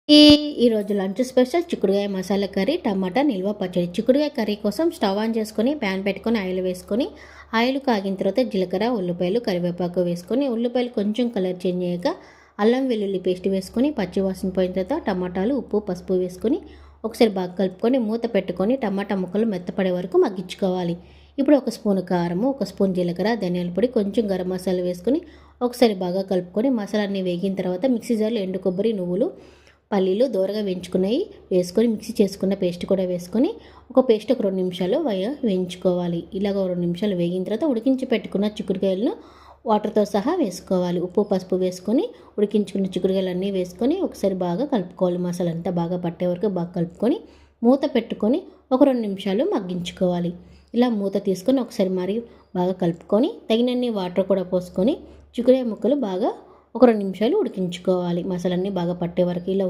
ఈ ఈరోజు lunch special చిక్కుడుకాయ మసాలా కర్రీ, టమాటా నిల్వ పచ్చడి. చిక్కుడుకాయ కర్రీ కోసం స్టవ్ ఆన్ చేసుకొని ప్యాన్ పెట్టుకొని ఆయిల్ వేసుకొని, ఆయిల్ కాగిన తర్వాత జీలకర్ర, ఉల్లిపాయలు, కరివేపాకు వేసుకొని, ఉల్లిపాయలు కొంచెం కలర్ చేంజ్ అయ్యాక అల్లం వెల్లుల్లి పేస్ట్ వేసుకొని, పచ్చి వాసన పోయిన తర్వాత టమాటాలు, ఉప్పు, పసుపు వేసుకొని ఒకసారి బాగా కలుపుకొని మూత పెట్టుకొని టమాటా ముక్కలు మెత్తపడే వరకు మగ్గించుకోవాలి. ఇప్పుడు ఒక స్పూన్ కారము, ఒక స్పూన్ జీలకర్ర, ధనియాల పొడి, కొంచెం గరం మసాలా వేసుకొని ఒకసారి బాగా కలుపుకొని మసాలా అన్నీ వేగిన తర్వాత మిక్సీ జార్లో ఎండు కొబ్బరి, నువ్వులు, పల్లీలు దోరగా వేయించుకున్నవి వేసుకొని మిక్సీ చేసుకున్న పేస్ట్ కూడా వేసుకొని ఒక 2 నిమిషాలు వేయించుకోవాలి. ఇలాగ 2 నిమిషాలు వేగిన తర్వాత ఉడికించి పెట్టుకున్న చిక్కుడుకాయలను వాటర్తో సహా వేసుకోవాలి. ఉప్పు, పసుపు వేసుకొని ఉడికించుకున్న చిక్కుడుకాయలన్నీ వేసుకొని ఒకసారి బాగా కలుపుకోవాలి. మసాలా అంతా బాగా పట్టే వరకు బాగా కలుపుకొని మూత పెట్టుకొని ఒక 2 నిమిషాలు మగ్గించుకోవాలి. ఇలా మూత తీసుకొని ఒకసారి మరి బాగా కలుపుకొని తగినన్ని వాటర్ కూడా పోసుకొని చిక్కుడుకాయ ముక్కలు బాగా ఒక 2 నిమిషాలు ఉడికించుకోవాలి. మసాలన్నీ బాగా పట్టే వరకు ఇలా